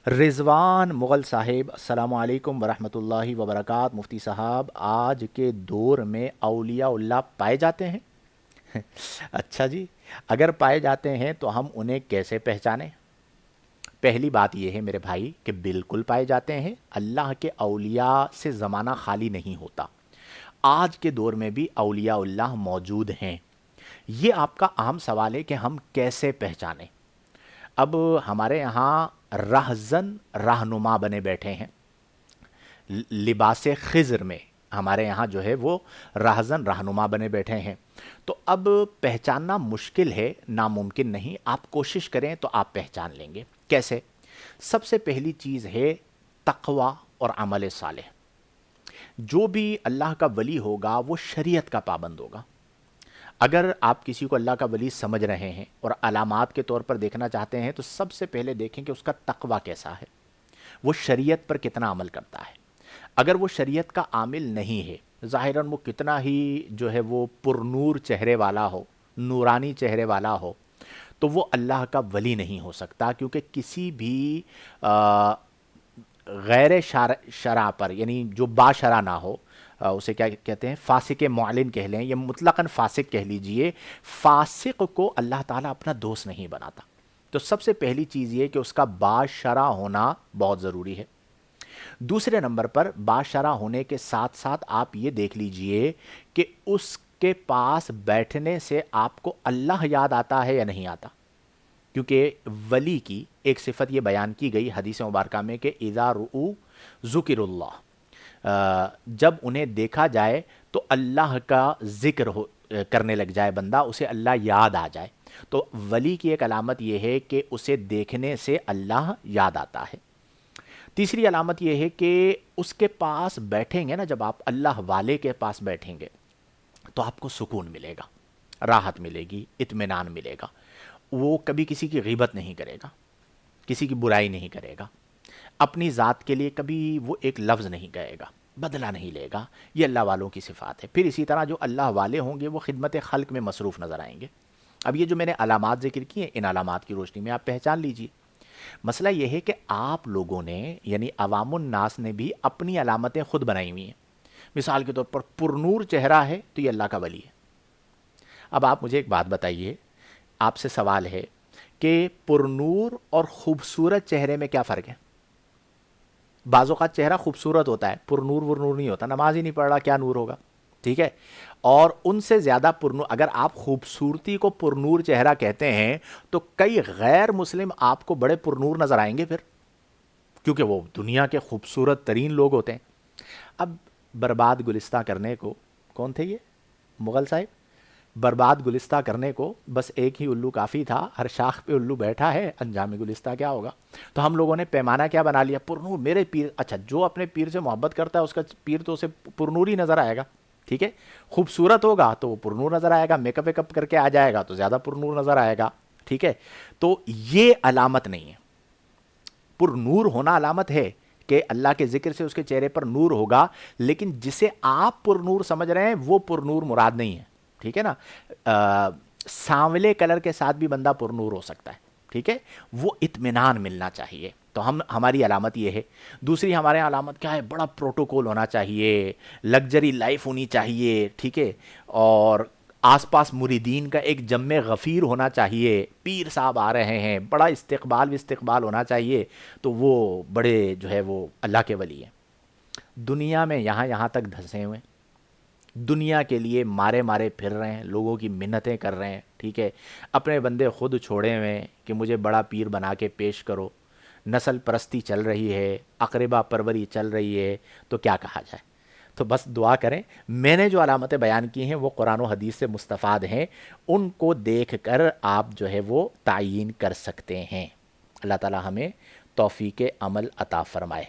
رضوان مغل صاحب السلام علیکم ورحمۃ اللہ وبرکاتہ۔ مفتی صاحب، آج کے دور میں اولیاء اللہ پائے جاتے ہیں؟ اچھا جی، اگر پائے جاتے ہیں تو ہم انہیں کیسے پہچانیں؟ پہلی بات یہ ہے میرے بھائی کہ بالکل پائے جاتے ہیں۔ اللہ کے اولیاء سے زمانہ خالی نہیں ہوتا، آج کے دور میں بھی اولیاء اللہ موجود ہیں۔ یہ آپ کا اہم سوال ہے کہ ہم کیسے پہچانیں۔ اب ہمارے یہاں رہزن رہنما بنے بیٹھے ہیں، لباس خضر میں ہمارے یہاں جو ہے وہ رہزن رہنما بنے بیٹھے ہیں۔ تو اب پہچاننا مشکل ہے، ناممکن نہیں، آپ کوشش کریں تو آپ پہچان لیں گے۔ کیسے؟ سب سے پہلی چیز ہے تقوی اور عمل صالح۔ جو بھی اللہ کا ولی ہوگا وہ شریعت کا پابند ہوگا۔ اگر آپ کسی کو اللہ کا ولی سمجھ رہے ہیں اور علامات کے طور پر دیکھنا چاہتے ہیں تو سب سے پہلے دیکھیں کہ اس کا تقوی کیسا ہے، وہ شریعت پر کتنا عمل کرتا ہے۔ اگر وہ شریعت کا عامل نہیں ہے، ظاہراً وہ کتنا ہی جو ہے وہ پرنور چہرے والا ہو، نورانی چہرے والا ہو، تو وہ اللہ کا ولی نہیں ہو سکتا، کیونکہ کسی بھی غیر شرع پر، یعنی جو با شرع نہ ہو، اسے کیا کہتے ہیں، فاسق معلن کہہ لیں یا مطلقاً فاسق کہہ لیجئے، فاسق کو اللہ تعالیٰ اپنا دوست نہیں بناتا۔ تو سب سے پہلی چیز یہ کہ اس کا با شرع ہونا بہت ضروری ہے۔ دوسرے نمبر پر با شرع ہونے کے ساتھ ساتھ آپ یہ دیکھ لیجئے کہ اس کے پاس بیٹھنے سے آپ کو اللہ یاد آتا ہے یا نہیں آتا، کیونکہ ولی کی ایک صفت یہ بیان کی گئی حدیث مبارکہ میں کہ اذا رؤوا ذکر اللہ، جب انہیں دیکھا جائے تو اللہ کا ذکر کرنے لگ جائے بندہ، اسے اللہ یاد آ جائے۔ تو ولی کی ایک علامت یہ ہے کہ اسے دیکھنے سے اللہ یاد آتا ہے۔ تیسری علامت یہ ہے کہ اس کے پاس بیٹھیں گے نا، جب آپ اللہ والے کے پاس بیٹھیں گے تو آپ کو سکون ملے گا، راحت ملے گی، اطمینان ملے گا۔ وہ کبھی کسی کی غیبت نہیں کرے گا، کسی کی برائی نہیں کرے گا، اپنی ذات کے لیے کبھی وہ ایک لفظ نہیں کہے گا، بدلہ نہیں لے گا۔ یہ اللہ والوں کی صفات ہے۔ پھر اسی طرح جو اللہ والے ہوں گے وہ خدمت خلق میں مصروف نظر آئیں گے۔ اب یہ جو میں نے علامات ذکر کی ہیں، ان علامات کی روشنی میں آپ پہچان لیجئے۔ مسئلہ یہ ہے کہ آپ لوگوں نے، یعنی عوام الناس نے بھی اپنی علامتیں خود بنائی ہوئی ہیں۔ مثال کے طور پر پرنور چہرہ ہے تو یہ اللہ کا ولی ہے۔ اب آپ مجھے ایک بات بتائیے، آپ سے سوال ہے کہ پرنور اور خوبصورت چہرے میں کیا فرق ہے؟ بعض اوقات چہرہ خوبصورت ہوتا ہے، پرنور ورنور نہیں ہوتا، نماز ہی نہیں پڑھ رہا، کیا نور ہوگا؟ ٹھیک ہے، اور ان سے زیادہ پرنور، اگر آپ خوبصورتی کو پرنور چہرہ کہتے ہیں تو کئی غیر مسلم آپ کو بڑے پرنور نظر آئیں گے پھر، کیونکہ وہ دنیا کے خوبصورت ترین لوگ ہوتے ہیں۔ اب برباد گلستہ کرنے کو، کون تھے یہ؟ مغل صاحب۔ برباد گلستہ کرنے کو بس ایک ہی الو کافی تھا، ہر شاخ پہ الو بیٹھا ہے، انجام گلستہ کیا ہوگا؟ تو ہم لوگوں نے پیمانہ کیا بنا لیا؟ پرنور، میرے پیر، اچھا جو اپنے پیر سے محبت کرتا ہے اس کا پیر تو اسے پرنور ہی نظر آئے گا، ٹھیک ہے؟ خوبصورت ہوگا تو وہ پرنور نظر آئے گا، میک اپ ویک اپ کر کے آ جائے گا تو زیادہ پرنور نظر آئے گا، ٹھیک ہے؟ تو یہ علامت نہیں ہے۔ پرنور ہونا علامت ہے کہ اللہ کے ذکر سے اس کے چہرے پر نور ہوگا، لیکن جسے آپ پرنور سمجھ رہے ہیں وہ پرنور مراد نہیں ہے، ٹھیک ہے نا؟ سانولے کلر کے ساتھ بھی بندہ پرنور ہو سکتا ہے، ٹھیک ہے؟ وہ اطمینان ملنا چاہیے۔ تو ہماری علامت یہ ہے۔ دوسری ہمارے علامت کیا ہے؟ بڑا پروٹوکول ہونا چاہیے، لگژری لائف ہونی چاہیے، ٹھیک ہے؟ اور آس پاس مریدین کا ایک جم غفیر ہونا چاہیے، پیر صاحب آ رہے ہیں، بڑا استقبال ہونا چاہیے، تو وہ بڑے جو ہے وہ اللہ کے ولی ہیں۔ دنیا میں یہاں تک دھسے ہوئے، دنیا کے لیے مارے پھر رہے ہیں، لوگوں کی منتیں کر رہے ہیں، ٹھیک ہے؟ اپنے بندے خود چھوڑے ہوئے ہیں کہ مجھے بڑا پیر بنا کے پیش کرو، نسل پرستی چل رہی ہے، اقربا پروری چل رہی ہے، تو کیا کہا جائے؟ تو بس دعا کریں۔ میں نے جو علامتیں بیان کی ہیں وہ قرآن و حدیث سے مستفاد ہیں، ان کو دیکھ کر آپ جو ہے وہ تعیین کر سکتے ہیں۔ اللہ تعالی ہمیں توفیق عمل عطا فرمائے۔